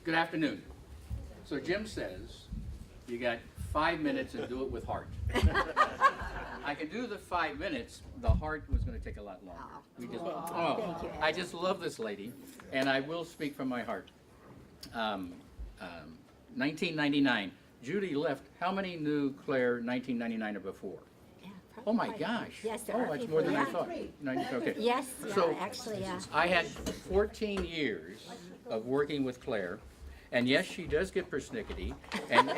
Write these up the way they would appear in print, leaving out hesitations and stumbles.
Good afternoon. So Jim says you got 5 minutes and do it with heart. I can do the 5 minutes. The heart was going to take a lot longer. Thank you. I just love this lady, and I will speak from my heart. 1999. Judy left. How many knew Claire 1999 or before? Yeah, Oh my probably. gosh. Yes, there Oh, are that's people. more than I Yeah. thought. Okay. Yes, yeah, So- actually, yeah. I had 14 years of working with Claire, and yes, she does get persnickety, and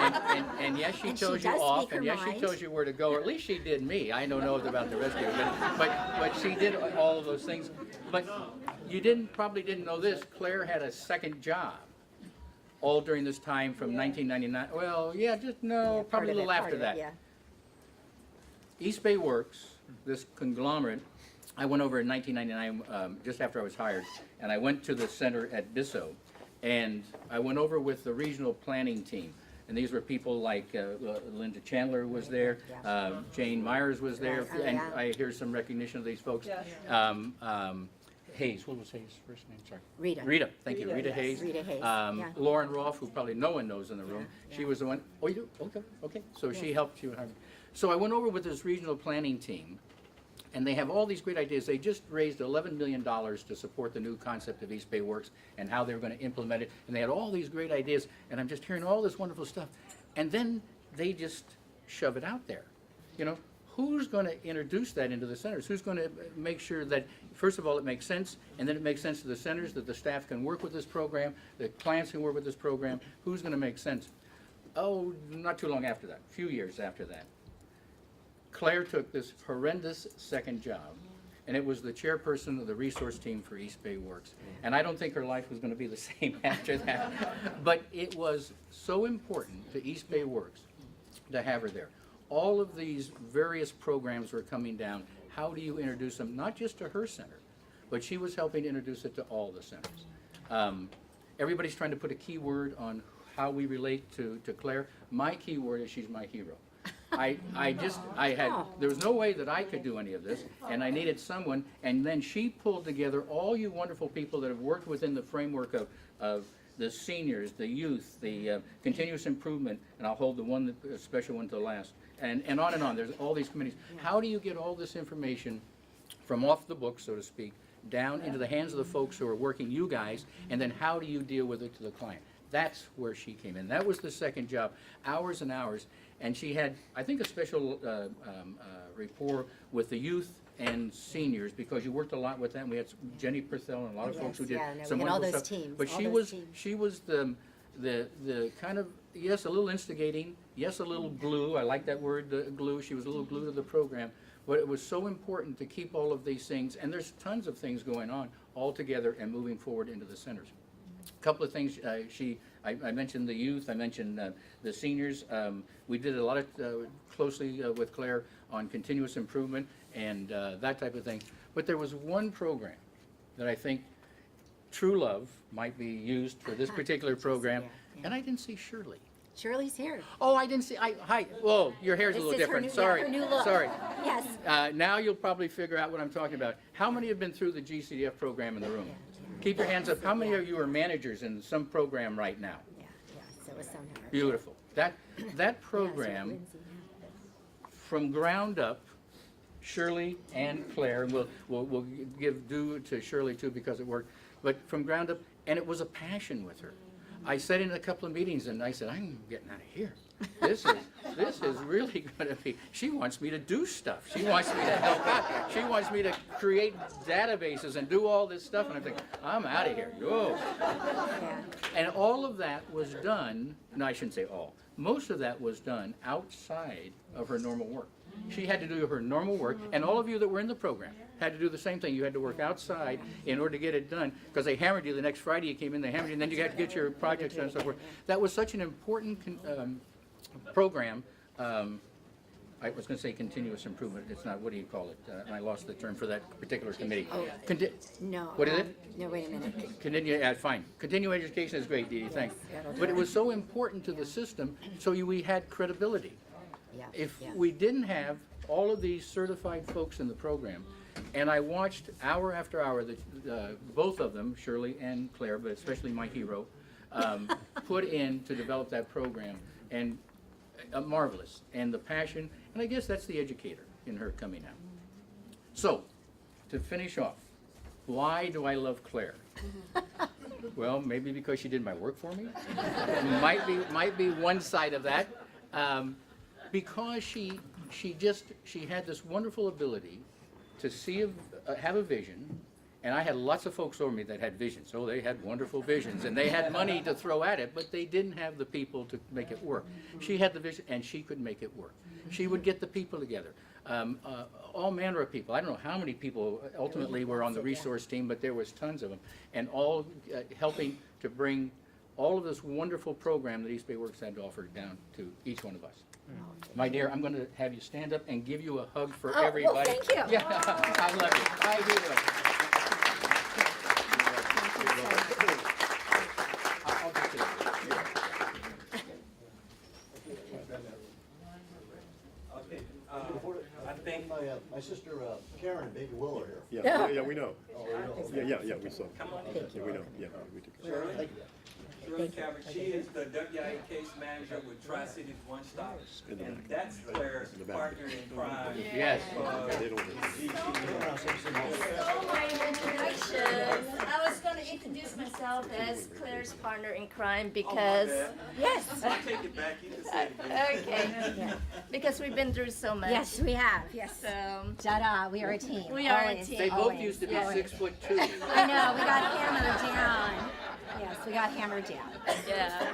yes, she And she tells you does off, speak her and yes, she mind. tells you where to go, or at least she did me. I don't know about the rest of you, but she did all of those things. But you probably didn't know this. Claire had a second job all during this time from 1999. Well, yeah, Yeah, probably a part of little it, after part of it, that. yeah. East Bay Works, this conglomerate, I went over in 1999, just after I was hired, and I went to the center at Bissau, and I went over with the regional planning team. And these were people like Linda Chandler was there, Jane Myers was there, Right, oh, and yeah. I hear some recognition of these folks. Hayes, what was Hayes' first name? Sorry. Rita. Rita, thank you, Rita yes. Hayes. Rita Hayes, yeah. Lauren Roth, who probably no one knows in the room, Yeah, she yeah. was the one, oh, you do? Okay. So she Yes. helped you. So I went over with this regional planning team, and they have all these great ideas. They just raised $11 million to support the new concept of East Bay Works and how they were going to implement it. And they had all these great ideas, and I'm just hearing all this wonderful stuff. And then they just shove it out there. You know, who's going to introduce that into the centers? Who's going to make sure that, first of all, it makes sense, and then it makes sense to the centers, that the staff can work with this program, the clients can work with this program? Who's going to make sense? Oh, not too long after that, a few years after that, Claire took this horrendous second job, and it was the chairperson of the resource team for East Bay Works. And I don't think her life was going to be the same after that. But it was so important to East Bay Works to have her there. All of these various programs were coming down. How do you introduce them, not just to her center, but she was helping to introduce it to all the centers. Everybody's trying to put a key word on how we relate to Claire. My key word is she's my hero. There was no way that I could do any of this, and I needed someone, and then she pulled together all you wonderful people that have worked within the framework of the seniors, the youth, the continuous improvement, and I'll hold the special one to the last, and on and on. There's all these committees. How do you get all this information from off the book, so to speak, down into the hands of the folks who are working, you guys, and then how do you deal with it to the client? That's where she came in. That was the second job, hours and hours. And she had, I think, a special rapport with the youth and seniors, because you worked a lot with them. We had Jenny Perthel and a lot of folks who did yeah, no, some we had all wonderful those stuff. teams, But all she those was teams. she was the kind of, yes, a little instigating, yes, a little glue. I like that word, glue. She was a little glue to the program. But it was so important to keep all of these things, and there's tons of things going on all together and moving forward into the centers. A couple of things, I mentioned the youth, I mentioned the seniors. We did a lot of closely with Claire on continuous improvement and that type of thing. But there was one program that I think True Love might be used for this particular program, yeah. and I didn't see Shirley. Shirley's here. Oh, I didn't see, hi, whoa, your hair's a This little is her different, new- sorry. yeah, her new look. Sorry. Yes. Now you'll probably figure out what I'm talking about. How many have been through the GCDF program in the room? Keep your hands up. How many of you are managers in some program right now? Yeah, so it was some her. Beautiful. That program, Lindsay, from ground up, Shirley and Claire, and we'll give due to Shirley too because it worked, but from ground up, and it was a passion with her. I sat in a couple of meetings and I said, I'm getting out of here. This is really going to be, she wants me to do stuff. She wants me to help out. She wants me to create databases and do all this stuff. And I'm thinking, I'm out of here. Whoa. yeah. And all of that was done, no, I shouldn't say all, most of that was done outside of her normal work. She had to do her normal work, and all of you that were in the program had to do the same thing. You had to work outside in order to get it done, because they hammered you the next Friday you came in, they hammered you, and then you had to get your projects done and so forth. That was such an important program. I was going to say continuous improvement. It's not, what do you call it? I lost the term for that particular committee. No. What is it? No, wait a minute. Fine. Continuing education is great, Dee Dee, thanks. that'll do But it it. was so important to the system, so we had credibility. Yeah. If yeah. we didn't have all of these certified folks in the program, And I watched hour after hour, both of them, Shirley and Claire, but especially my hero, put in to develop that program, and marvelous. And the passion, and I guess that's the educator in her coming out. So, to finish off, why do I love Claire? Well, maybe because she did my work for me. Might be one side of that. Because she had this wonderful ability to have a vision, and I had lots of folks over me that had visions. Oh, they had wonderful visions, and they had money to throw at it, but they didn't have the people to make it work. She had the vision, and she could make it work. She would get the people together. All manner of people. I don't know how many people ultimately were on the resource team, but there was tons of them, and all helping to bring all of this wonderful program that East Bay Works had to offer down to each one of us. My dear, I'm going to have you stand up and give you a hug for everybody. Well, thank you. Yeah, I love you. I do. I'll just take it. Okay, I think, My sister Karen and baby Will are here. Yeah, we know. Oh, you know. Yeah, we saw. come on in. Yeah, we know, yeah, we took it. Shirley, Thank you. Shirley Cabot, she is the WIA case manager with Tri-Cities One Stop. In the And back. that's Claire's In the back. partner in crime. Yes. They don't. I was going to introduce myself as Claire's partner in crime because, yes, I'll take it back, you can say it again. okay, because we've been through so much. Yes, we have, yes. So, Ta-da, we are a team. We are a Always, team. They both always, used to be always. 6'2". I know, we got hammered down. Yes, we got hammered down. yeah.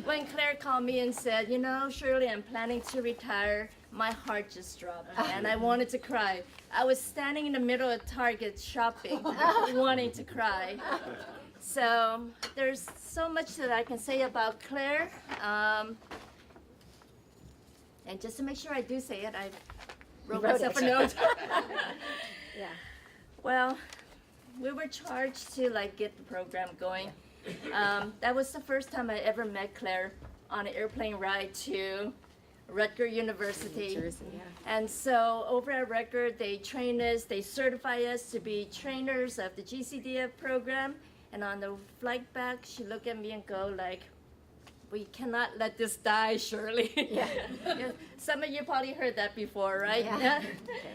When Claire called me and said, you know, Shirley, I'm planning to retire, my heart just dropped and I wanted to cry. I was standing in the middle of Target shopping, wanting to cry. So there's so much that I can say about Claire. And just to make sure I do say it, I wrote myself a note. Yeah. Well, we were charged to get the program going. That was the first time I ever met Claire on an airplane ride to Rutgers University. Jersey, yeah. And so over at Rutgers, they train us, they certify us to be trainers of the GCDF program. And on the flight back, she looked at me and go we cannot let this die, Shirley. Yeah. Yeah, some of you probably heard that before, right? Yeah. Can't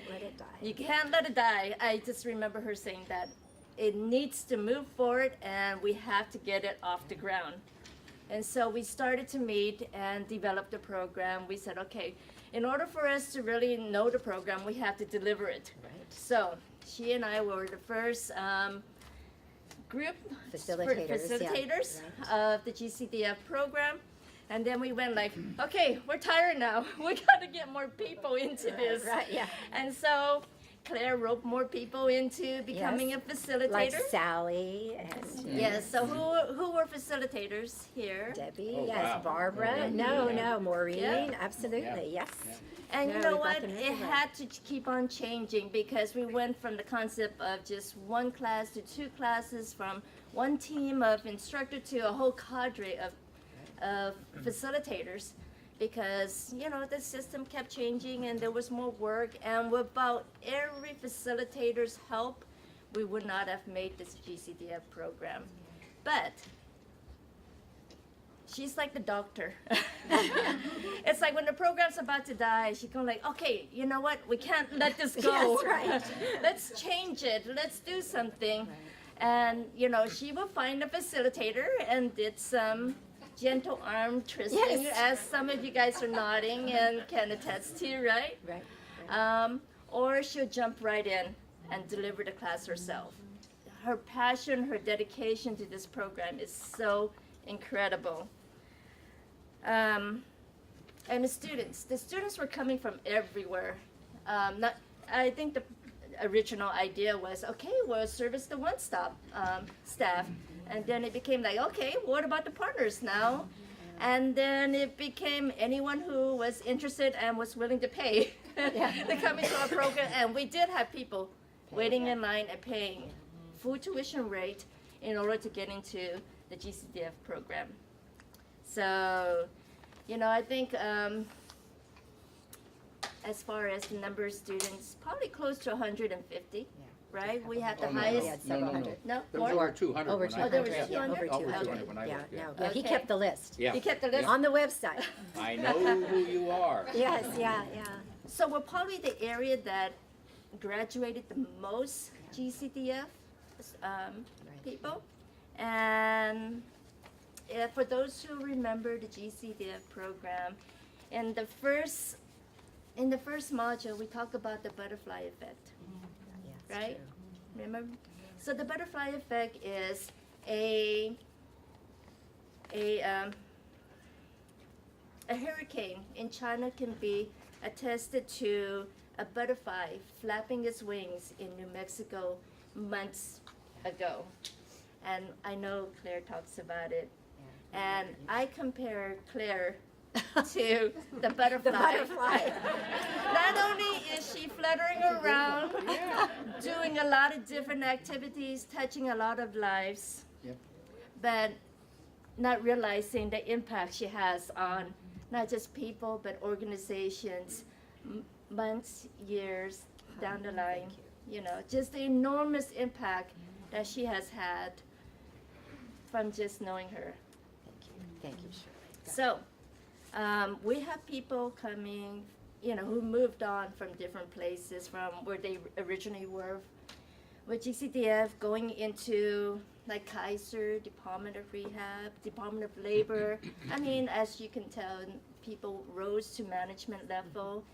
let it die. You can't let it die. I just remember her saying that. It needs to move forward and we have to get it off the ground. And so we started to meet and develop the program. We said, okay, in order for us to really know the program, we have to deliver it. Right. So she and I were the first group Facilitators, of the GCDF program. And then we went okay, we're tired now. We got to get more people into this. Right, yeah. And so Claire roped more people into becoming a facilitator. Like Sally and Yes, so who were facilitators here? Debbie, Oh, yes, wow. Barbara. Debbie, No, yeah. no, Maureen, Yeah. absolutely, Yeah. yes. Yeah. And No, you know we got what? them It everywhere. had to keep on changing because we went from the concept of just one class to two classes, from one team of instructor to a whole cadre of facilitators, because the system kept changing and there was more work, and without every facilitator's help, we would not have made this GCDF program. But she's like the doctor. It's like when the program's about to die, she goes okay, you know what? We can't let this go. Yes, right. Let's change it. Let's do something. And, she will find a facilitator and did some gentle arm twisting, Yes. as some of you guys are nodding and can attest to, right? Right. Or she'll jump right in and deliver the class herself. Her passion, her dedication to this program is so incredible. And the students were coming from everywhere. I think the original idea was, okay, we'll service the one-stop staff. And then it became okay, what about the partners now? And then it became anyone who was interested and was willing to pay to come into our program. And we did have people waiting in line and paying full tuition rate in order to get into the GCDF program. So, I think as far as the number of students, probably close to 150, right? We had the Oh, no, highest. We had several hundred. No, There was more? over 200 Over when I Oh, there was was there. 200? Over Over 200. 200 when I Yeah, was there. no, yeah, he Okay. kept the list. Yeah. You kept the list? On the website. I know who you are. Yes, yeah, yeah. So we're probably the area that graduated the most GCDF people. And for those who remember the GCDF program, in the first module, we talk about the butterfly effect, Yeah, it's right? true. Remember? So the butterfly effect is a hurricane in China can be attested to a butterfly flapping its wings in New Mexico months ago. And I know Claire talks about it. And I compare Claire to the butterfly. The butterfly. Not only is she fluttering around, doing a lot of different activities, touching a lot of lives, Yep. but not realizing the impact she has on not just people, but organizations, months, years down the line. You know, just the enormous impact that she has had from just knowing her. Thank you, Shirley. So, we have people coming, you know, who moved on from different places from where they originally were with GCDF, going into like Kaiser, Department of Rehab, Department of Labor. I mean, as you can tell, people rose to management level.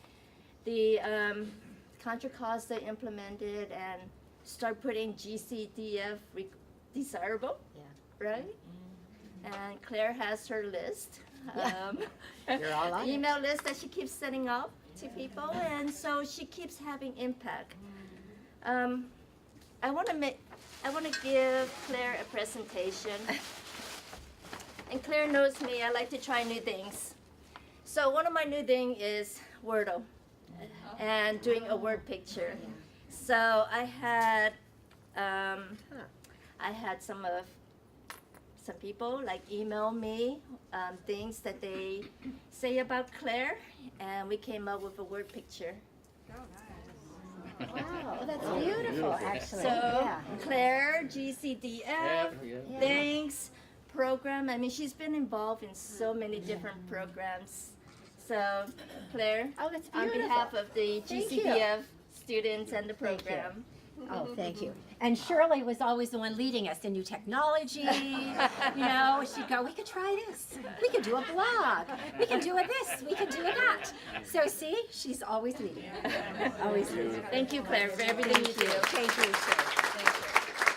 The Contra Costa implemented and start putting GCDF desirable, Yeah. right? And Claire has her list. You're all on it. Email list that she keeps sending out to people, and so she keeps having impact. I want to give Claire a presentation. And Claire knows me, I like to try new things. So one of my new things is Wordle and doing a word picture. So I had some people like email me things that they say about Claire, and we came up with a word picture. Wow, that's beautiful, actually. So Yeah. Claire, GCDF, Yeah. thanks, program. I mean, she's been involved in so many different programs. So Claire, Oh, that's on beautiful. behalf of the Thank you. GCDF students and the Thank you. program. Oh, thank you. And Shirley was always the one leading us in new technology. You know, she'd go, we could try this. We could do a blog. We can do a this. We can do a that. So see, she's always leading. Always leading. Thank you, Claire, for everything you do. Thank you, Shirley.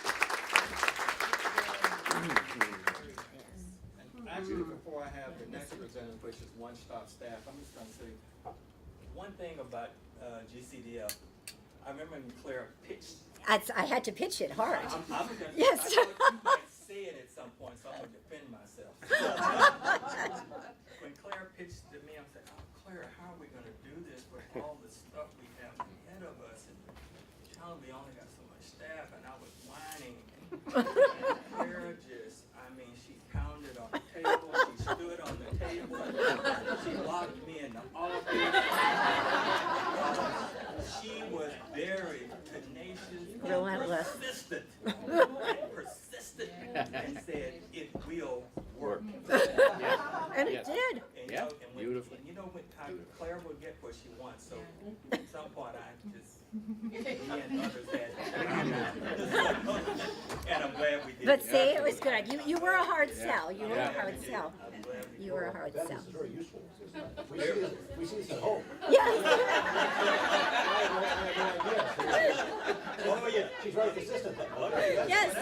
Actually, before I have the next representative, which is one-stop staff, I'm just gonna say one thing about GCDF. I remember when Claire pitched. I had to pitch it hard. I'm gonna, Yes. I thought you might say it at some point, so I'm gonna defend myself. When Claire pitched to me, I'm saying, "Oh, Claire, how are we gonna do this with all the stuff we have ahead of us?" And we only got so much staff, and I was whining. And Claire just, I mean, she pounded on the table, she stood on the table, she locked me in the office. She was very tenacious, Relentless. persistent, and said, "It will work." And it Yes. did. And, Yeah, and beautifully. And you know, when Claire will get what she wants, so at some point I just, me and others had, and I'm glad we did. But see, it was good. You were a hard sell. You were a Yeah. hard sell. I'm glad we You were a hard That sell. is very useful. We see this at home. Yes. Oh, yeah, she's very consistent. Yes.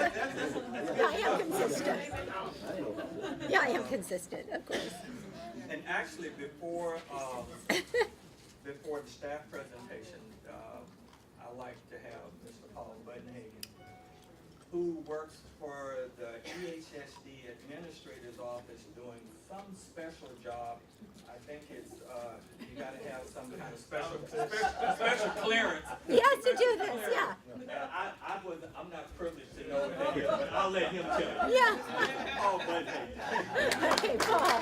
Yeah, I am consistent. Yeah, I am consistent, of course. And actually, before the staff presentation, I like to have Mr. Paul Buttonhagen, who works for the EHSD Administrator's Office doing some special job. I think it's, you gotta have some kind of special clearance. He has to do this, yeah. I'm not privileged to know what that is, but I'll let him tell you. Yeah. Paul Buttonhagen. Okay, Paul.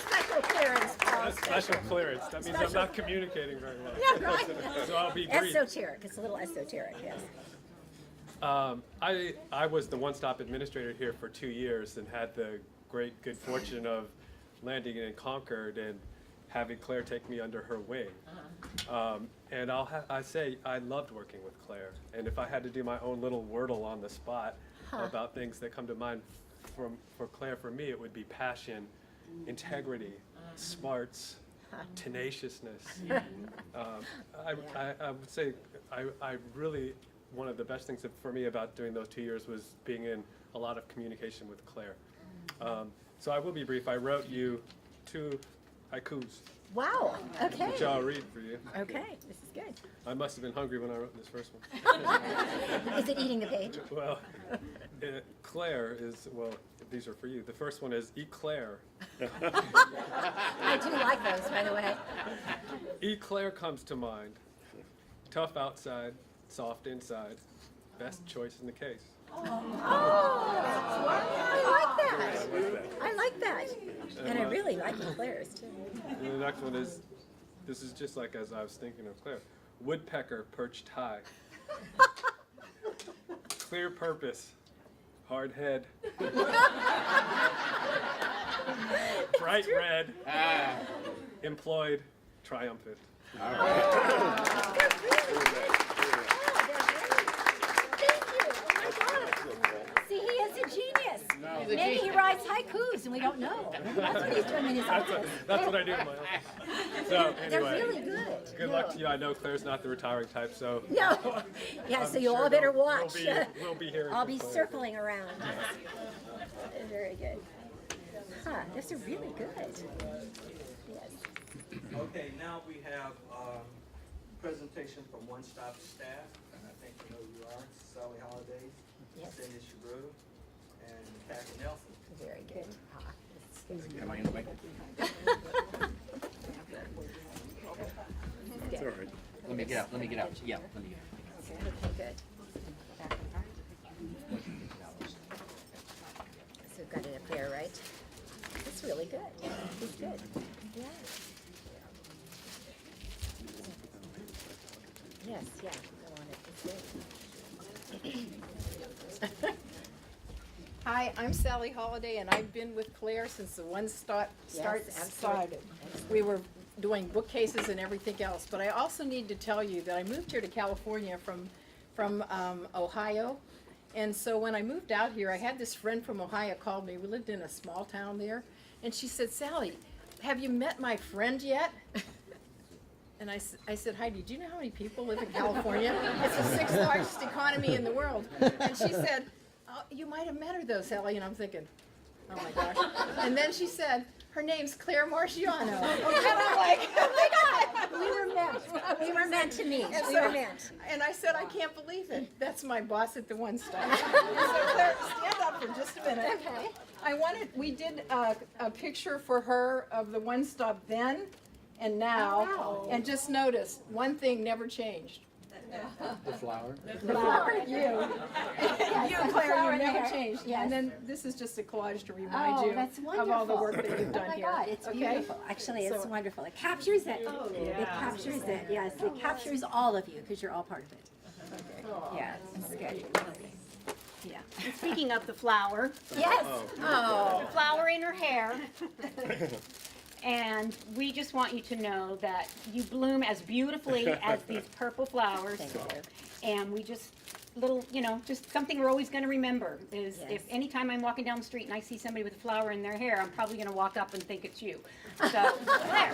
Special clearance, Paul. Well, Special clearance. That means I'm Special. not communicating very well. Yeah, right. So I'll be brief. Esoteric. It's a little esoteric, yes. I was the one-stop administrator here for 2 years and had the great good fortune of landing in Concord and having Claire take me under her wing. And I say I loved working with Claire. And if I had to do my own little wordle on the spot about things that come to mind for Claire, for me, it would be passion, integrity, smarts, tenaciousness. I would say I really, one of the best things for me about doing those 2 years was being in a lot of communication with Claire. So I will be brief. I wrote you 2 haikus, Wow. Okay. which I'll read for you. Okay. This is good. I must have been hungry when I wrote this first one. Is it eating the page? Well, Claire is, well, these are for you. The first one is Eclair. I do like those, by the way. Eclair comes to mind. Tough outside, soft inside. Best choice in the case. Oh, I like that. I like that. And I really like Claire's too. And the next one is, this is just like as I was thinking of Claire. Woodpecker perched high. Clear purpose. Hard head. Bright red. Employed. Triumphant. See, he is a genius. Maybe he writes haikus and we don't know. That's what he's doing in his office. That's what I do in my office. So They're anyway, really good. good luck to you. I know Claire's not the retiring type, so No. Yeah, so I'm you sure all better we'll watch. we'll be hearing I'll from be Claire. circling around. Very good. Huh, those are really good. Yes. Okay, now we have presentation from One Stop staff, and I think you know who you are, Sally Holiday, Yes. Cindy Shabru, and Kathy Nelson. Very good. Am I in the way? It's all right. Let me get out. Yeah, let me get out. Okay, good. So we've got it up there, right? It's really good. It's good. Yeah. Yes, yeah, I want it. It's good. Hi, I'm Sally Holiday, and I've been with Claire since the One Stop absolutely. started. We were doing bookcases and everything else, but I also need to tell you that I moved here to California from Ohio. And so when I moved out here, I had this friend from Ohio call me. We lived in a small town there. And she said, Sally, have you met my friend yet? And I said, Heidi, do you know how many people live in California? It's the 6th largest economy in the world. And she said, oh, you might have met her though, Sally. And I'm thinking, oh my gosh. And then she said, her name's Claire Marchiano. And I'm like, oh my God. We were meant. We were meant to meet. And We so- were meant. And I said, I can't believe it. That's my boss at the One Stop. So Claire, stand up for just a minute. Okay. We did a picture for her of the One Stop then and now. Oh, wow. And just notice, one thing never changed. The flower? The flower, you. You, the Claire, flower you never there. changed. Yes. And then this is just a collage to remind Oh, you that's of all the wonderful. work that you've done Oh my here. God, it's Okay? beautiful. Actually, it's So- wonderful. It captures it. It captures it. Yes, it captures all of you because you're all part of it. Yeah, it's good. Yeah. Speaking of the flower, Yes. the flower in her hair. And we just want you to know that you bloom as beautifully as these purple flowers. Thank you. And we just, just something we're always going to remember is Yes. if anytime I'm walking down the street and I see somebody with a flower in their hair, I'm probably going to walk up and think it's you. So, Claire,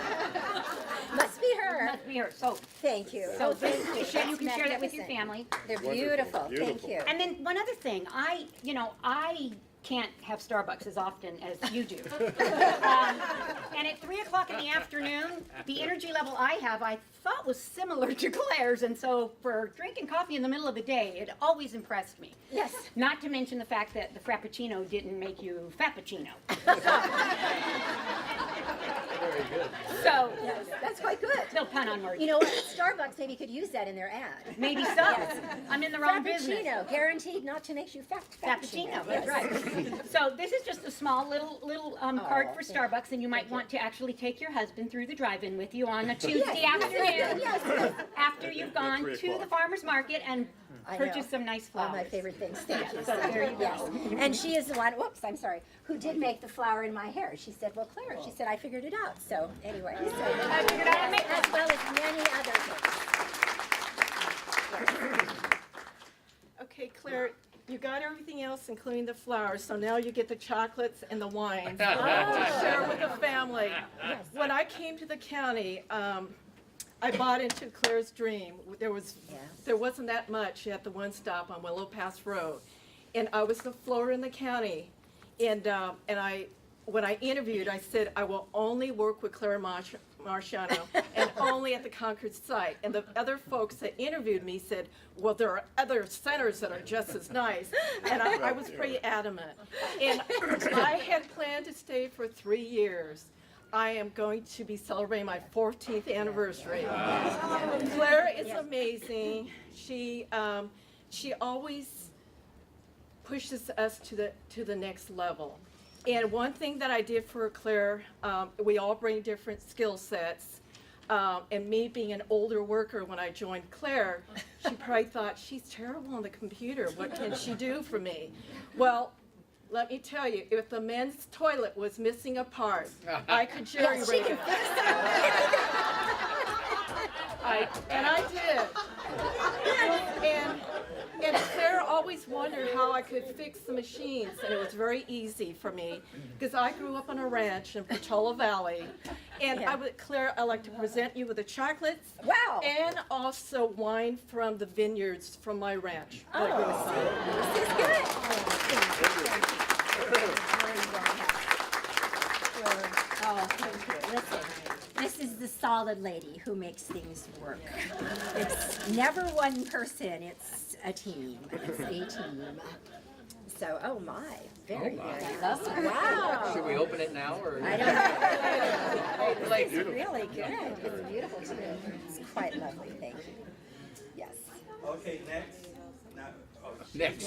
Must be her. must be her. So, Thank you. so Oh, thank you. you can That's share that with your magnificent. family. They're Wonderful. beautiful. Thank Beautiful. you. And then one other thing, I can't have Starbucks as often as you do. And at 3 o'clock in the afternoon, the energy level I have, I thought was similar to Claire's. And so for drinking coffee in the middle of the day, it always impressed me. Yes. Not to mention the fact that the Frappuccino didn't make you Fappuccino. Very good. So, Yes, that's quite good. they'll pun on words. You know what? Starbucks maybe could use that in their ad. Maybe so. I'm in the wrong business. Frappuccino, guaranteed not to make you fat. Cappuccino, Yes. that's right. So this is just a small little card for Starbucks, and you might want to actually take your husband through the drive-in with you on a Tuesday afternoon Yes. after you've gone to the farmer's market and I know. purchased some nice One flowers. of my favorite things. Thank you. So there you go. Yes. And she is the one, whoops, I'm sorry, who did make the flower in my hair. She said, well, Claire, she said, I figured it out. So anyway. So, I figured out how to make as well as many other things. Okay, Claire, you got everything else, including the flowers, so now you get the chocolates and the wines to share with the family. When I came to the county, I bought into Claire's dream. There wasn't that much at the one stop on Willow Pass Road, and I was the floor in the county, and when I interviewed, I said I will only work with Claire Marchiano and only at the Concord site. And the other folks that interviewed me said, well, there are other centers that are just as nice. And I was pretty adamant. And I had planned to stay for 3 years. I am going to be celebrating my 14th anniversary. Claire is amazing. She always pushes us to the next level. And one thing that I did for Claire, we all bring different skill sets. And me being an older worker when I joined Claire, she probably thought, she's terrible on the computer. What can she do for me? Well, let me tell you, if the men's toilet was missing a part, I could jerry rig it. And I did. And Claire always wondered how I could fix the machines, and it was very easy for me because I grew up on a ranch in Portola Valley. And Claire, I'd like to present you with the chocolates. Wow. And also wine from the vineyards from my ranch. This is good. Listen, this is the solid lady who makes things work. It's never one person, it's a team. It's a team. So, oh my, very good. Wow. Should we open it now, or? I don't know. It's really good. It's beautiful too. It's quite lovely, thank you. Yes. Okay, next. Now, Next.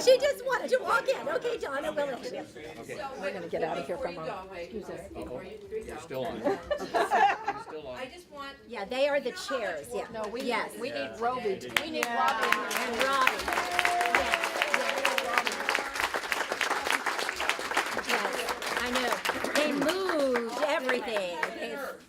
She just wanted to walk in. Okay, Donna, we'll let you. We're gonna get out of here from our. You're still on. You're still on. I just want, Yeah, they are the chairs, yeah. No, we Yes. we need Roby. We need Robbie. And Robbie. Yes, I know. They moved everything.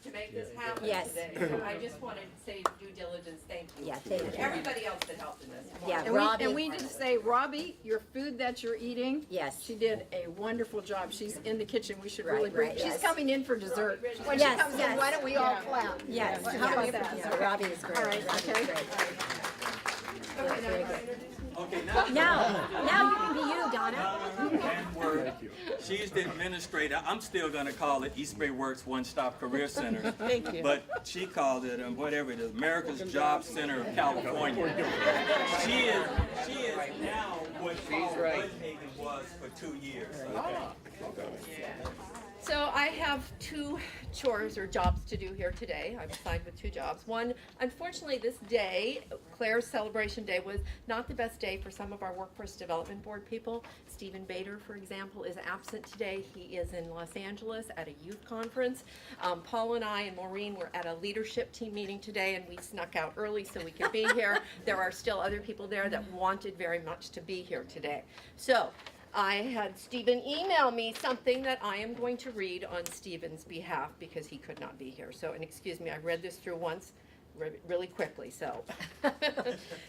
to make this happen Yes. today. I just wanted to say due diligence, thank you. Yeah, thank you. Everybody else that helped in this. Yeah, And Robbie. we just say, Robbie, your food that you're eating. Yes. She did a wonderful job. She's in the kitchen. We should Right, really bring. right, She's yes. coming in for dessert. When Yes, she comes yes. in, why don't we all clap? Yes. How about that? Yeah, Robbie is great. All right, Robbie's okay. great. Very good. okay, now. Now you can be you, Donna. And word. She's the administrator. I'm still gonna call it East Bay Works One Stop Career Center. Thank you. But she called it, whatever it is, America's Job Center of California. She is now what Woodhaven was for 2 years. So I have 2 chores or jobs to do here today. I'm assigned with 2 jobs. One, unfortunately, this day, Claire's celebration day, was not the best day for some of our Workforce Development Board people. Stephen Bader, for example, is absent today. He is in Los Angeles at a youth conference. Paul and I and Maureen were at a leadership team meeting today, and we snuck out early so we could be here. There are still other people there that wanted very much to be here today. So I had Stephen email me something that I am going to read on Stephen's behalf because he could not be here. So, and excuse me, I read this through once really quickly, so.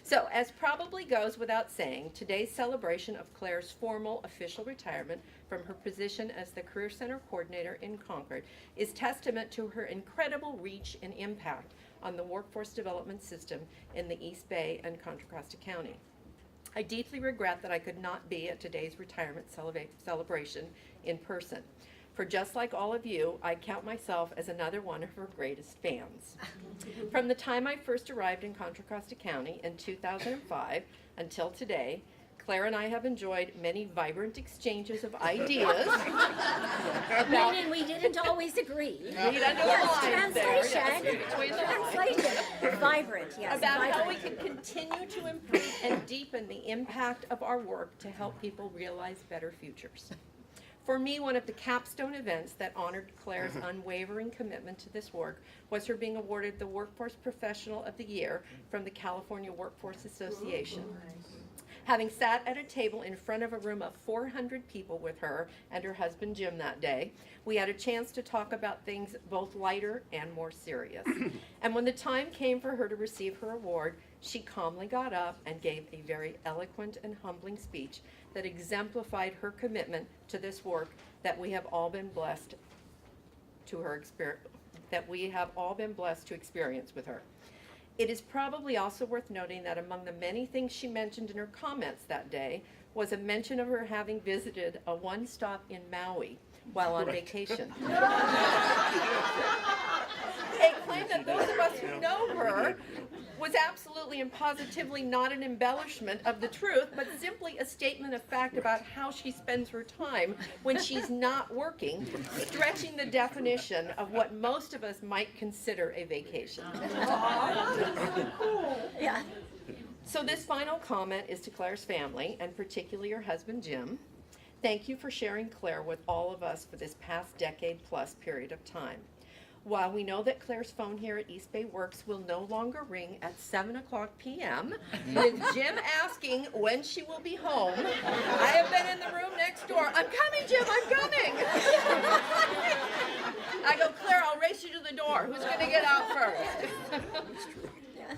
So, as probably goes without saying, today's celebration of Claire's formal official retirement from her position as the Career Center Coordinator in Concord is testament to her incredible reach and impact on the workforce development system in the East Bay and Contra Costa County. I deeply regret that I could not be at today's retirement celebration in person. For just like all of you, I count myself as another one of her greatest fans. From the time I first arrived in Contra Costa County in 2005 until today, Claire and I have enjoyed many vibrant exchanges of ideas. Meaning we didn't always agree. Read under the Yes, lines there, translation. yes, between the lines. Translation. Vibrant, yes. About how we vibrant. can continue to improve and deepen the impact of our work to help people realize better futures. For me, one of the capstone events that honored Claire's unwavering commitment to this work was her being awarded the Workforce Professional of the Year from the California Workforce Association. Having sat at a table in front of a room of 400 people with her and her husband Jim that day, we had a chance to talk about things both lighter and more serious. And when the time came for her to receive her award, she calmly got up and gave a very eloquent and humbling speech that exemplified her commitment to this work that we have all been blessed to experience with her. It is probably also worth noting that among the many things she mentioned in her comments that day was a mention of her having visited a one-stop in Maui while on vacation. A claim that those of us who know her was absolutely and positively not an embellishment of the truth, but simply a statement of fact about how she spends her time when she's not working, stretching the definition of what most of us might consider a vacation. Yeah. So this final comment is to Claire's family, and particularly her husband, Jim. Thank you for sharing Claire with all of us for this past decade-plus period of time. While we know that Claire's phone here at East Bay Works will no longer ring at 7:00 p.m. with Jim asking when she will be home, I have been in the room next door. I'm coming, Jim, I'm coming. I go, Claire, I'll race you to the door. Who's going to get out first?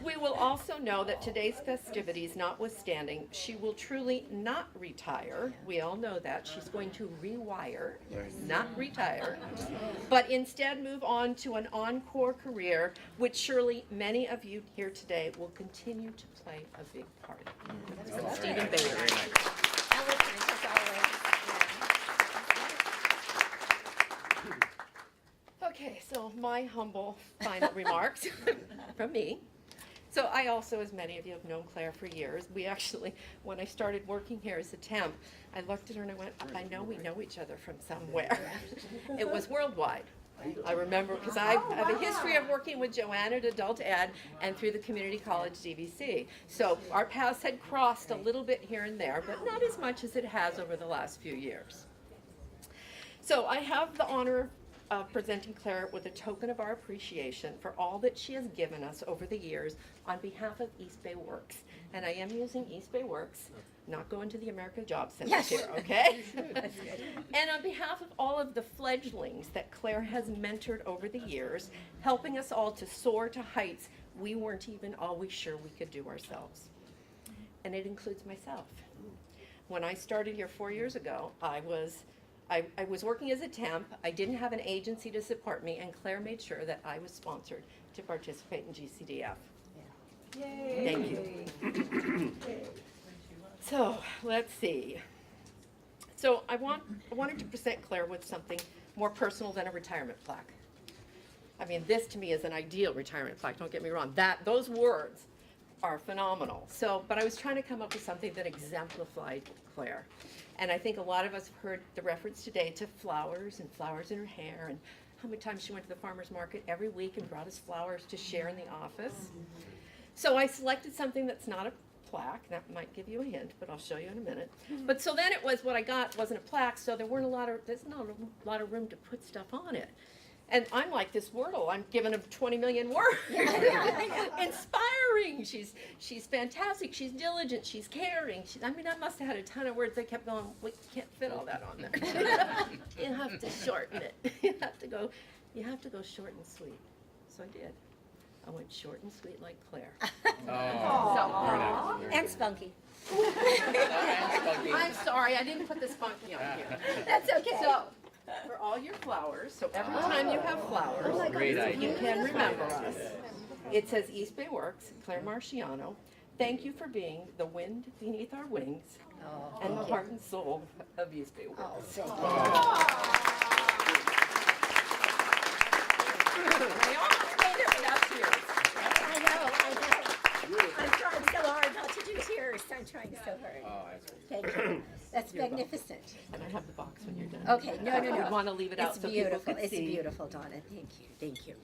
We will also know that today's festivities notwithstanding, she will truly not retire. We all know that. She's going to rewire, not retire, but instead move on to an encore career, which surely many of you here today will continue to play a big part in. So, Stephen Baylor. Eloquent as always. Okay, so my humble final remarks from me. So I also, as many of you have known Claire for years, we actually, when I started working here as a temp, I looked at her and I went, I know we know each other from somewhere. It was worldwide. I remember, because I have a history of working with Joanne at Adult Ed and through the Community College DVC. So our paths had crossed a little bit here and there, but not as much as it has over the last few years. So I have the honor of presenting Claire with a token of our appreciation for all that she has given us over the years on behalf of East Bay Works. And I am using East Bay Works, not going to the American Job Center here, okay? And on behalf of all of the fledglings that Claire has mentored over the years, helping us all to soar to heights we weren't even always sure we could do ourselves. And it includes myself. When I started here 4 years ago, I was working as a temp. I didn't have an agency to support me, and Claire made sure that I was sponsored to participate in GCDF. Yeah. Yay. Thank you. So let's see. So I wanted to present Claire with something more personal than a retirement plaque. I mean, this to me is an ideal retirement plaque. Don't get me wrong. Those words are phenomenal. So, but I was trying to come up with something that exemplified Claire. And I think a lot of us have heard the reference today to flowers and flowers in her hair, and how many times she went to the farmer's market every week and brought us flowers to share in the office. So I selected something that's not a plaque. That might give you a hint, but I'll show you in a minute. But so then it was, what I got wasn't a plaque, so there's not a lot of room to put stuff on it. And I'm like this Wordle. I'm giving him 20 million words. Inspiring. She's fantastic. She's diligent. She's caring. I must have had a ton of words. I kept going, we can't fit all that on there. You have to shorten it. You have to go short and sweet. So I did. I went short and sweet like Claire. And spunky. I'm sorry, I didn't put the spunky on here. That's okay. So, for all your flowers, so every time you have flowers, Great idea. you can remember us. It says East Bay Works, Claire Marchiano. Thank you for being the wind beneath our wings and the heart and soul of East Bay Works. Thank you. I almost made it without tears. I know. I'm trying so hard not to do you tears. I'm trying so hard. Oh, that's Thank you. That's magnificent. And I have the box when you're done. Okay, no, no, no. You'd want to leave it out It's so people beautiful. could It's see. beautiful, Donna. Thank you. Thank you.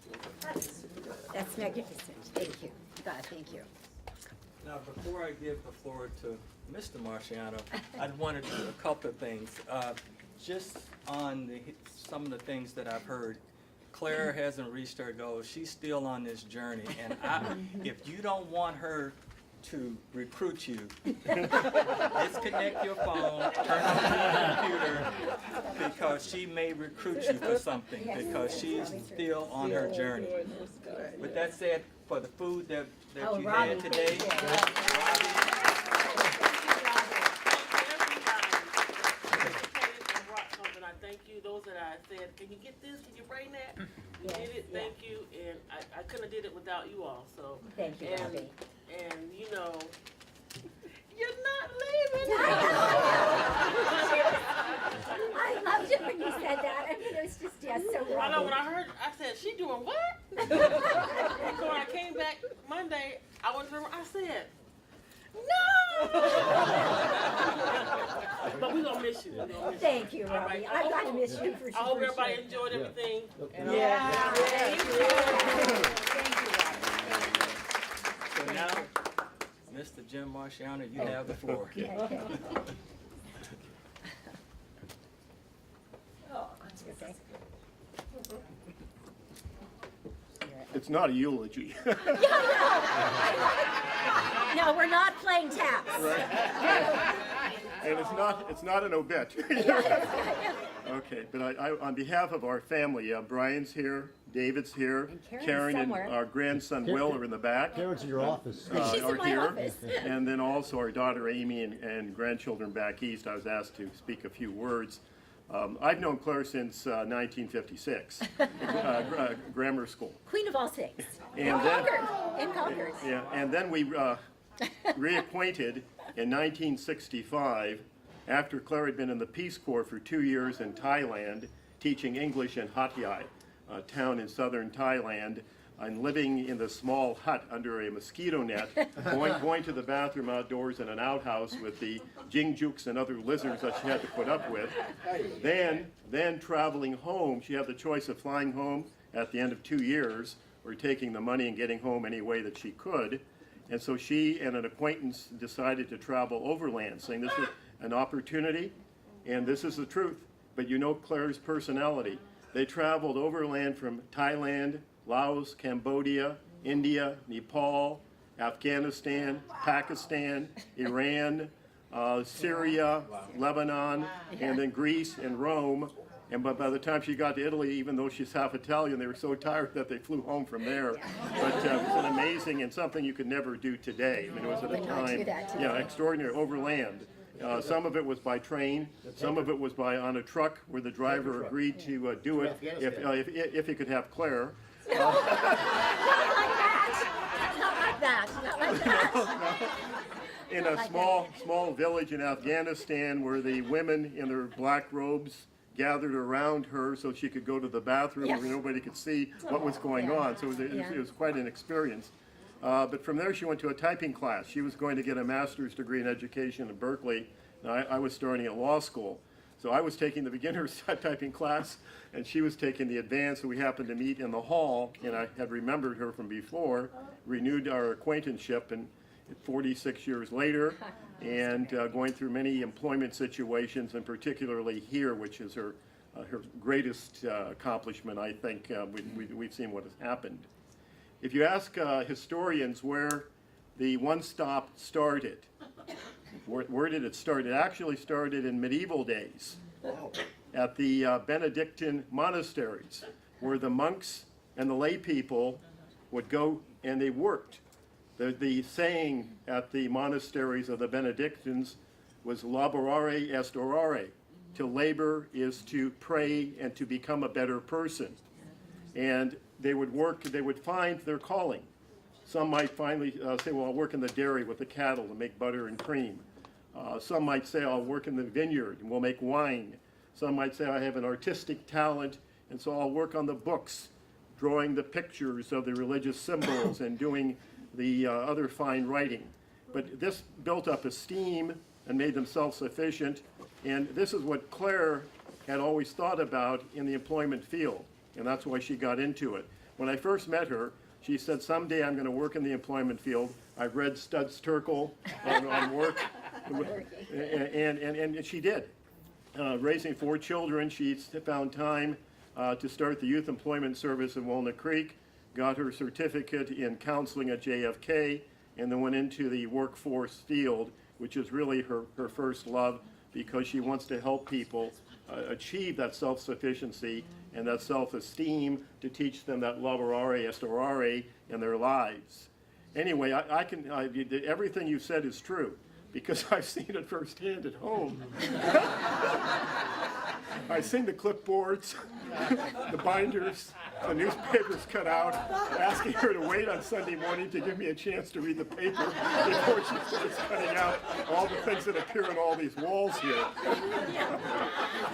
That's magnificent. Thank you. God, thank you. Now, before I give the floor to Mr. Marchiano, I wanted to do a couple of things. Just on some of the things that I've heard, Claire hasn't reached her goals. She's still on this journey. And if you don't want her to recruit you, disconnect your phone, turn on your computer, because she may recruit you for something, because she's still on her journey. With that said, for the food that Oh, you Robbie, had today, thank you. I thank you. Those that I said, can you get this? Can you bring that? You did it. yeah. Thank you. And I couldn't have did it without you all. So Thank you, and, Robbie. and you know, you're not leaving. I loved it when you said that. I mean, it was just, yes, so I know when Robbie. I heard, I said, she doing what? So when I came back Monday, I went to her, I said, no! But we're going to miss you. We gonna miss you. Thank you, All Robbie. right. I'm going to miss you for sure. I hope everybody enjoyed everything. And Yeah. Thank you. Thank you, Robbie. so now, Mr. Jim Marchiano, you have the floor. Okay. Okay. Okay. It's not a eulogy. No, we're not playing taps. And it's not an obit. Okay, but I on behalf of our family, Brian's here, David's here, And Karen's Karen and somewhere. our grandson Will are in the back. Karen's in your office. She's are in my here. office. And then also our daughter Amy and grandchildren back east. I was asked to speak a few words. I've known Claire since 1956, grammar school. Queen of all things. And in then- Concord. In Concord. Yeah, and then we reacquainted in 1965 after Claire had been in the Peace Corps for 2 years in Thailand, teaching English in Hat Yai, a town in southern Thailand, and living in the small hut under a mosquito net, going to the bathroom outdoors in an outhouse with the jingjuks and other lizards that she had to put up with. Then traveling home, she had the choice of flying home at the end of 2 years or taking the money and getting home any way that she could. And so she and an acquaintance decided to travel overland, saying this was an opportunity, and this is the truth. But you know Claire's personality. They traveled overland from Thailand, Laos, Cambodia, India, Nepal, Afghanistan, Pakistan, Iran, Syria, Lebanon, and then Greece and Rome. And by the time she got to Italy, even though she's half Italian, they were so tired that they flew home from there. But it was an amazing and something you could never do today. I mean, it was at a Would not do time, that today. yeah, extraordinary, overland. Some of it was by train, some of it was on a truck where the driver agreed to do it if he could have Claire. Not like that. Not like that. In a small village in Afghanistan where the women in their black robes gathered around her so she could go to the bathroom Yes. where nobody could see what was going on. So it was quite an experience. But from there she went to a typing class. She was going to get a master's degree in education in Berkeley. And I was starting at law school. So I was taking the beginner's typing class and she was taking the advanced. So we happened to meet in the hall and I had remembered her from before, renewed our acquaintanceship, and 46 years later, and going through many employment situations, and particularly here, which is her greatest accomplishment, I think. We've seen what has happened. If you ask historians where the One Stop started, where did it start? It actually started in medieval days at the Benedictine monasteries, where the monks and the lay people would go and they worked. The saying at the monasteries of the Benedictines was laborare est orare. To labor is to pray and to become a better person. And they would work, they would find their calling. Some might finally say, well, I'll work in the dairy with the cattle to make butter and cream. Some might say, I'll work in the vineyard and we'll make wine. Some might say, I have an artistic talent, and so I'll work on the books, drawing the pictures of the religious symbols and doing the other fine writing. But this built up esteem and made them self-sufficient. And this is what Claire had always thought about in the employment field, and that's why she got into it. When I first met her, she said, someday I'm going to work in the employment field. I've read Studs Terkel on work, and she did. Raising 4 children, she found time to start the Youth Employment Service in Walnut Creek, got her certificate in counseling at JFK, and then went into the workforce field, which is really her first love, because she wants to help people achieve that self-sufficiency and that self-esteem to teach them that lavorare estorare in their lives. Anyway, everything you said is true, because I've seen it firsthand at home. I've seen the clipboards, the binders, the newspapers cut out, asking her to wait on Sunday morning to give me a chance to read the paper before she starts cutting out all the things that appear on all these walls here.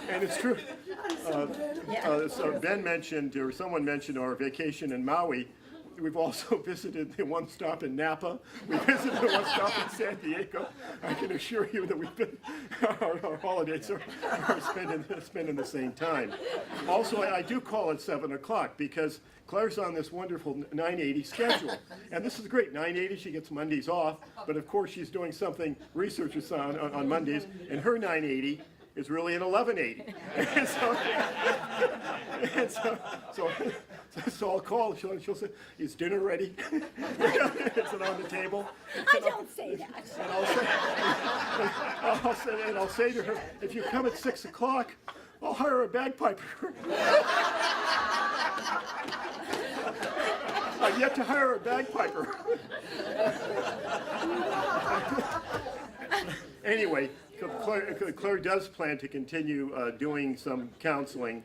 And it's true. So Ben mentioned, or someone mentioned, our vacation in Maui. We've also visited the one stop in Napa. We visited the one stop in San Diego. I can assure you that we've been, our holidays are spent in the same time. Also, I do call at 7 o'clock because Claire's on this wonderful 980 schedule. And this is great. 980, she gets Mondays off. But of course, she's doing something research is on Mondays. And her 980 is really an 1180. So I'll call. She'll say, "Is dinner ready? Is it on the table?" I don't say that. And I'll say to her, "If you come at 6 o'clock, I'll hire a bagpiper." I've yet to hire a bagpiper. Anyway, Claire does plan to continue doing some counseling.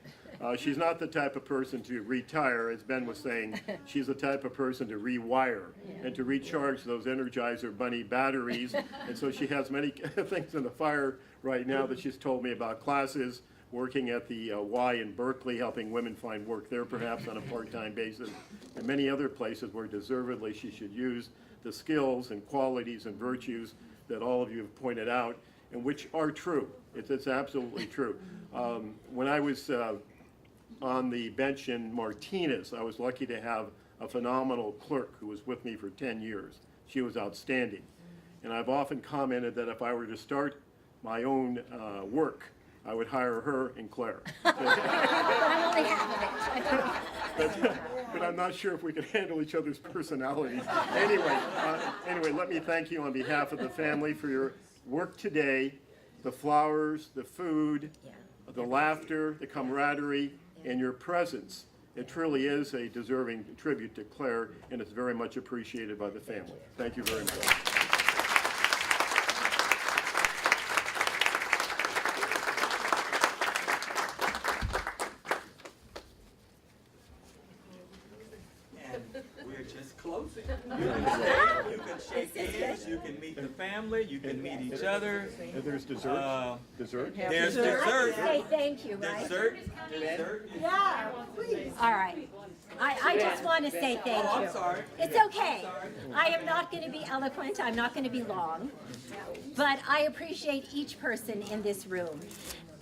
She's not the type of person to retire, as Ben was saying. She's the type of person to rewire and to recharge those Energizer Bunny batteries. And so she has many things in the fire right now that she's told me about: classes, working at the Y in Berkeley, helping women find work there perhaps on a part-time basis, and many other places where deservedly she should use the skills and qualities and virtues that all of you have pointed out, and which are true. It's absolutely true. When I was on the bench in Martinez, I was lucky to have a phenomenal clerk who was with me for 10 years. She was outstanding. And I've often commented that if I were to start my own work, I would hire her and Claire. I'm only half of it. But I'm not sure if we could handle each other's personalities. Anyway, let me thank you on behalf of the family for your work today, the flowers, the food, the laughter, the camaraderie, and your presence. It truly is a deserving tribute to Claire, and it's very much appreciated by the family. Thank you very much. We're just closing. You can shake hands, you can meet the family, you can meet each other. There's dessert. Dessert? There's dessert. Say thank you, right? Dessert. Dessert. Yeah, please. All right. I just want to say thank you. I'm sorry. It's okay. I am not going to be eloquent. I'm not going to be long. But I appreciate each person in this room.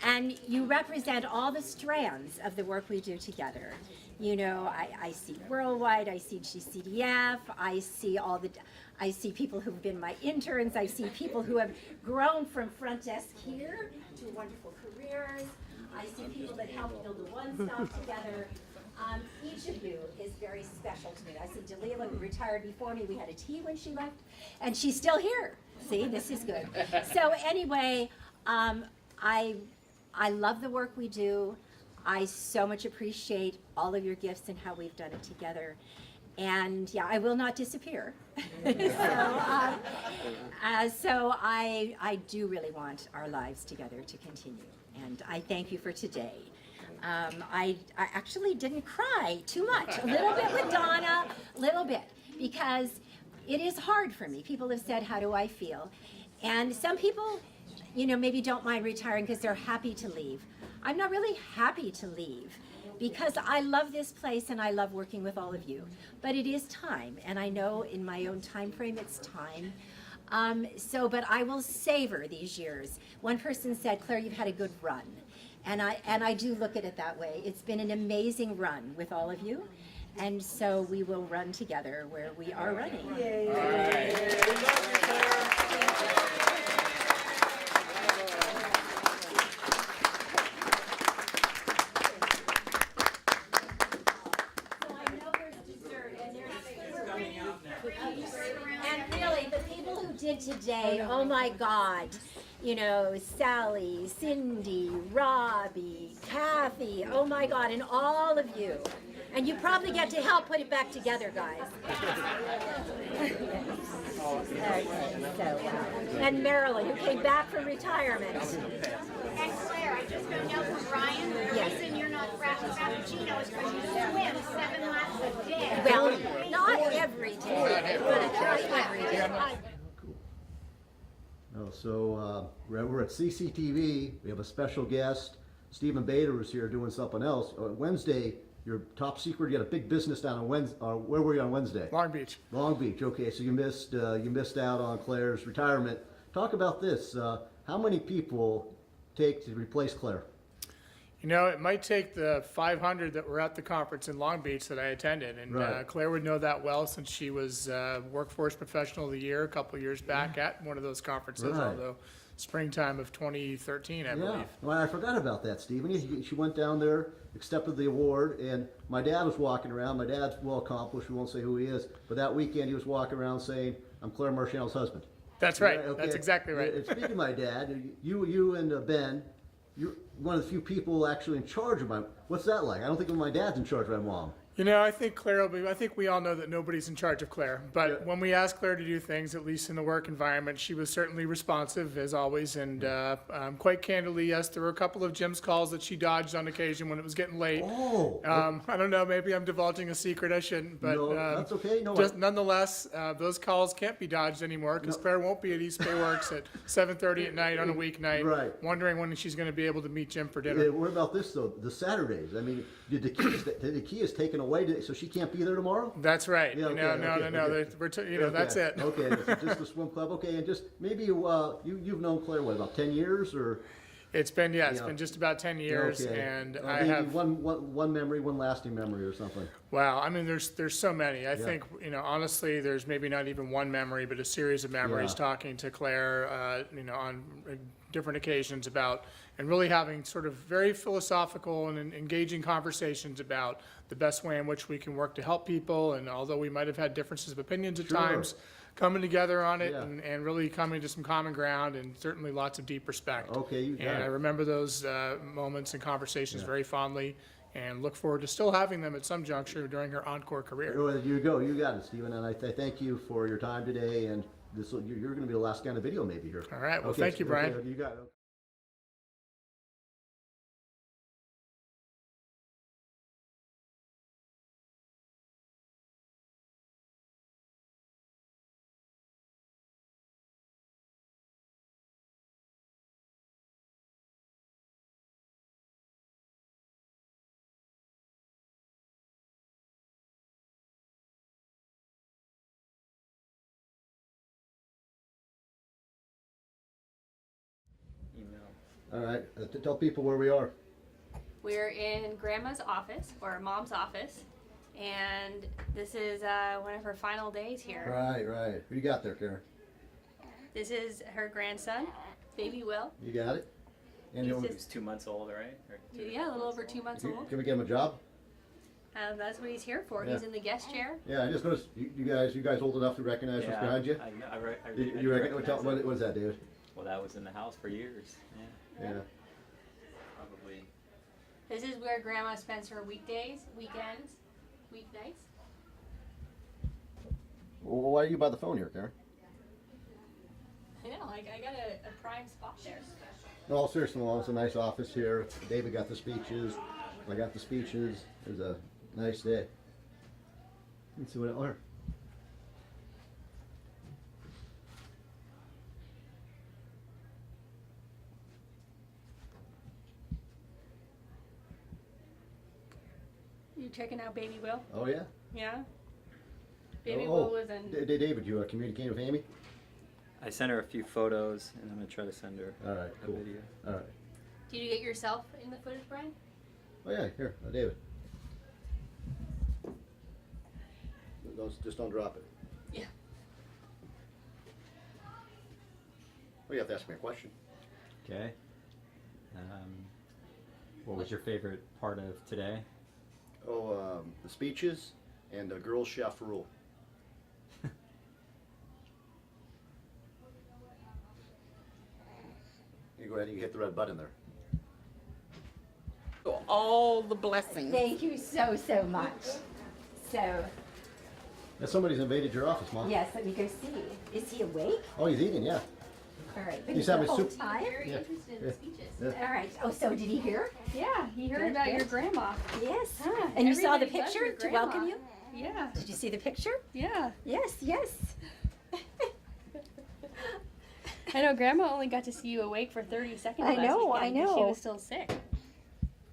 And you represent all the strands of the work we do together. You know, I see Worldwide, I see GCDF, I see people who've been my interns, I see people who have grown from front desk here to wonderful careers. I see people that helped build the One Stop together. Each of you is very special to me. I see Dalila, who retired before me. We had a tea when she left, and she's still here. See, this is good. So anyway, I love the work we do. I so much appreciate all of your gifts and how we've done it together. And yeah, I will not disappear. So I do really want our lives together to continue. And I thank you for today. I actually didn't cry too much. A little bit with Donna, a little bit, because it is hard for me. People have said, how do I feel? And some people, you know, maybe don't mind retiring because they're happy to leave. I'm not really happy to leave because I love this place and I love working with all of you. But it is time, and I know in my own time frame it's time. But I will savor these years. One person said, Claire, you've had a good run. And I do look at it that way. It's been an amazing run with all of you. And so we will run together where we are running. Yay. All right. And really, the people who did today, oh my God, you know, Sally, Cindy, Robbie, Kathy, oh my God, and all of you. And you probably get to help put it back together, guys. And Marilyn, who came back from retirement. And Claire, I just found out from Brian, the reason you're not Frappuccino is because you swim 7 laps a day. Well, not every day, but not every day. Oh, so we're at CCTV. We have a special guest. Stephen Bader is here doing something else. Wednesday, your top secret. You got a big business down on Wednesday. Where were you on Wednesday? Long Beach. Long Beach. Okay, so you missed out on Claire's retirement. Talk about this. How many people take to replace Claire? You know, it might take the 500 that were at the conference in Long Beach that I attended, and Right. Claire would know that well since she was Workforce Professional of the Year a couple of years back at one of those conferences, Right. although springtime of 2013, I believe. Well, I forgot about that, Stephen. She went down there, accepted the award, and my dad was walking around. My dad's well accomplished. We won't say who he is, but that weekend he was walking around saying, "I'm Claire Marchiano's husband." That's right. Okay. That's exactly right. And speaking of my dad, you and Ben, you're one of the few people actually in charge of my. What's that like? I don't think my dad's in charge of my mom. You know, I think Claire will be, I think we all know that nobody's in charge of Claire, but Yeah. when we asked Claire to do things, at least in the work environment, she was certainly responsive as always, and quite candidly, yes, there were a couple of Jim's calls that she dodged on occasion when it was getting late. Oh. I don't know, maybe I'm divulging a secret I shouldn't, but No, that's okay. No, just nonetheless, those calls can't be dodged anymore because Claire won't be at East Bay Works at 7:30 at night on a weeknight, Right. wondering when she's going to be able to meet Jim for dinner. Yeah, what about this though? The Saturdays. I mean, did the key is taken away, so she can't be there tomorrow? That's right. Yeah, No. okay. That's it. Okay, so just the swim club. Okay, and just maybe you've known Claire what, about 10 years or? It's been Yeah. been just about 10 years, Okay. and I Maybe have one memory, one lasting memory or something. wow. I mean, there's so many. I think honestly, there's maybe not even one memory, but a series of memories Yeah. talking to Claire, on different occasions about, and really having sort of very philosophical and engaging conversations about the best way in which we can work to help people. And although we might have had differences of opinions at Sure. times, coming together on it Yeah. and really coming to some common ground, and certainly lots of deep respect. Okay, you got And I it. remember those moments and conversations very fondly, and look forward to still having them at some juncture during her encore career. Well, you go. You got it, Stephen. And I thank you for your time today. And you're going to be the last guy on the video maybe here. All right. Well, Okay, thank you, Brian. okay, you got it. All right. Tell people where we are. We're in Grandma's office, or Mom's office, and this is one of her final days here. Right. Who you got there, Karen? This is her grandson, baby Will. You got it. And He's you- just- 2 months old, right? Or Yeah, a little over 2 months old. can we get him a job? That's what he's here for. Yeah. He's in the guest chair. Yeah, I just noticed you guys old enough to recognize what's behind you. You recognize what it. is that, David? Well, that was in the house for years. Yeah. Probably. This is where Grandma spends her weekdays, weekends, weeknights. Well, why are you by the phone here, Karen? I know, I got a prime spot there. No, seriously, well, it's a nice office here. David got the speeches. I got the speeches. It was a nice day. Let's see what it are. You checking out baby Will? Oh, yeah? Yeah? Baby Oh, Will was in... David, you communicating with Amy? I sent her a few photos, and I'm gonna try to send her All right, a cool. video. All right. Did you get yourself in the footage, Brian? Oh yeah, here, David. Just don't drop it. Yeah. Well, you have to ask me a question. Okay. What was your favorite part of today? Oh, the speeches and the girls' chef rule. You go ahead and you hit the red button there. All the blessings. Thank you so, so much. So, Now somebody's invaded your office, Mom. yes, let me go see. Is he awake? Oh, he's eating, yeah. All right. He's the having whole soup. time? Very Yeah. interested in Yeah. the speeches. Yeah. All right. Oh, so did he hear? Yeah, he heard Good, about your good. grandma. Yes. Huh, And you saw the everybody loves picture your to welcome grandma. you? Yeah, Did you see the picture? yeah. Yes, yes. I know Grandma only got to see you awake for 30 seconds I last know, weekend I 'cause She know. was still sick.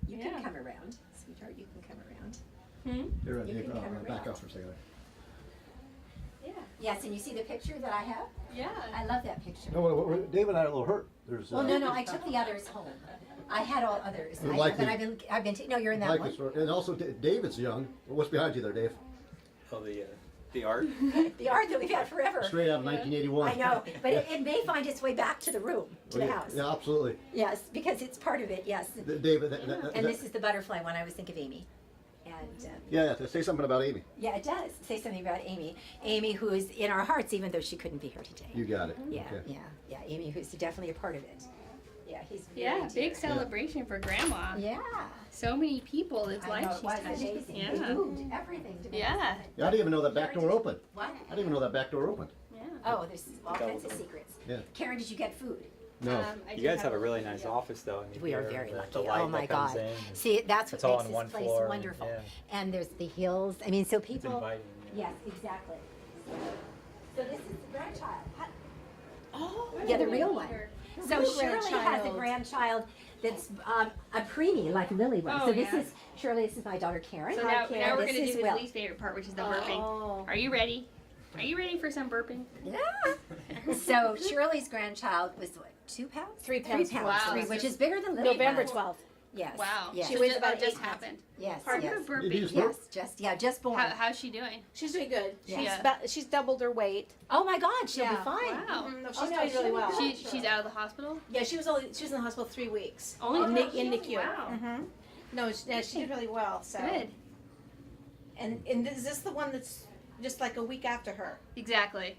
You Yeah. can come around, sweetheart. You can come around. Here, You Dave, can come back around. off for a second. Yeah. Yes, and you see the picture that I have? Yeah. I love that picture. No, David and I are a little hurt. There's. Well, no, I took the others home. I had all others. You I, like but the- I've been. No, you're in that Like one. this, and also David's young. What's behind you there, Dave? Oh, the art. The art that we've had forever. Straight out of 1981. I know, but it may find its way back to the room, to the house. Yeah, absolutely. Yes, because it's part of it. Yes. David. And this is the butterfly one. I always think of Amy. And Yeah, say something about Amy. yeah, it does say something about Amy. Amy, who is in our hearts, even though she couldn't be here today. You got it. Yeah, Okay. yeah. Amy, who's definitely a part of it. Yeah, he's very Yeah, dear. big celebration for Grandma. Yeah. So many people, it's I life know, it she's was touched. amazing. They Yeah. moved everything to make Yeah. this happen. Yeah, I didn't even know that back door opened. What? I didn't even know that back door opened. Yeah. Oh, there's all kinds of secrets. Yeah. Karen, did you get food? No. I You do guys have a little really nice video. office, though. I mean, We are here, very the lucky. light Oh my that comes God. in, and See, that's what it's all makes on this one place floor, and- wonderful. yeah. And there's the hills. I mean, so It's people. inviting. Yeah. Yes, exactly. So this is the grandchild. Oh, Yeah, the real one. So real Shirley has a grandchild. grandchild that's a preemie, like Lily was. Oh, so this yeah. is Shirley. This is my daughter Karen. So Hi, now Karen. we're This going to is do his Will. least favorite part, which is the burping. Oh. Are you ready? Are you ready for some burping? Yeah. So Shirley's grandchild was what, 2 pounds? 3 pounds. 3 pounds, Wow. three, which is bigger than Lily. November was. 12th. Yes. Wow. Yes. She So weighs just- about it just 8 pounds. happened. Yes. Pardon yes. her burping. Did you just burp? Yes. Just born. How's she doing? She's doing good. Yeah. She's doubled her weight. Oh my God, she'll be Yeah. fine. Wow. No, she's Oh, no, doing she'll really be well. good. She's out of the hospital? Yeah, she was in the hospital 3 weeks. Only in, three in weeks? NICU. Wow. Mm-hmm. No, she did really well. So. Good. And is this the one that's just like a week after her? Exactly.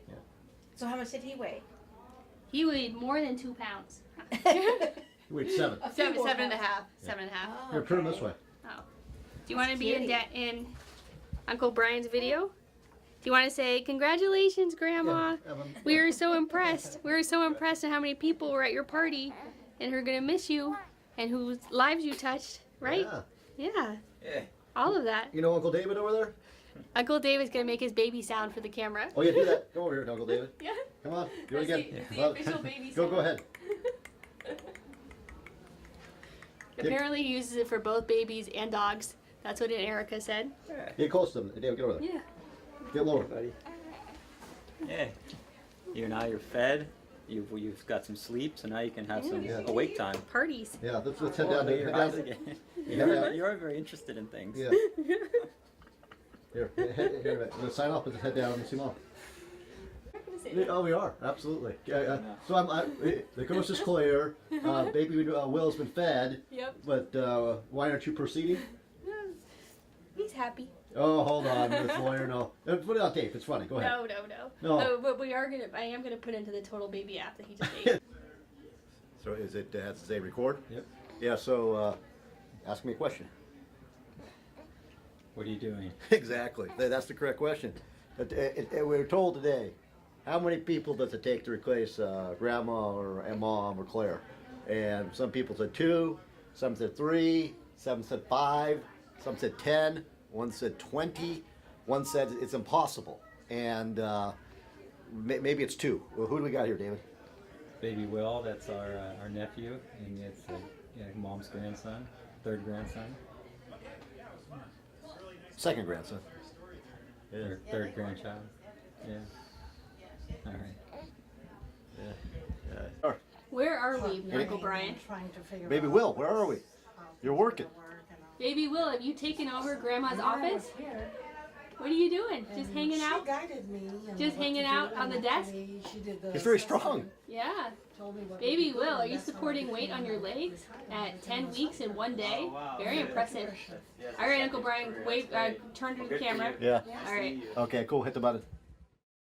So how much did he weigh? He weighed more than 2 pounds. Wait, 7. A few more Seven and a pounds. half. 7.5. Oh, Here, turn okay. this way. Oh. Do you want to be cutie. in Uncle Brian's video? Do you want to say, congratulations, Grandma? We were so impressed. We were so impressed at how many people were at your party and who are going to miss you and whose lives you touched, right? Yeah. Yeah. Yeah. All of that. You know Uncle David over there? Uncle David's going to make his baby sound for the camera. Oh yeah, do that. Come over here, Uncle David. Yeah. Come on, do it That's again. the Well, official baby Go sound. ahead. Apparently he uses it for both babies and dogs. That's what Erica said. Get close to them. David, get over there. Yeah. Get lower. Buddy. Yeah. You're fed. You've got some sleep, so now you can have some Yeah. awake time. Parties. Yeah, let's head Oh, down. your Head eyes down. again. Yeah. You're very interested in things. Yeah. Here, sign off and head down and see Mom. Oh, we are absolutely. So the coast is clear. Baby Will's been fed. Yep. But why aren't you proceeding? He's happy. Oh, hold on, Miss Lawyer. No, put it on tape. It's funny. Go ahead. No. No. Oh, but I am gonna put into the total baby app that he just ate. So is it has to say record? Yep. Yeah. So ask me a question. What are you doing? Exactly. That's the correct question. We were told today, how many people does it take to replace Grandma or Mom or Claire? And some people said 2, some said 3, some said 5, some said 10, one said 20, one said it's impossible. And maybe it's 2. Well, who do we got here, David? Baby Will, that's our nephew, and it's Mom's grandson, 3rd grandson. 2nd grandson. Third grandchild. Yeah. All right. Where are we, Uncle Brian? Baby Will, where are we? You're working. Baby Will, have you taken over Grandma's office? What are you doing? Just hanging out? She guided me. Just hanging out on the desk? He's very strong. Yeah. Baby Will, are you supporting weight on your legs at 10 weeks in 1 day? Very impressive. All right, Uncle Brian, wait, turn to the camera. Yeah. All right. Okay, cool. Hit the button.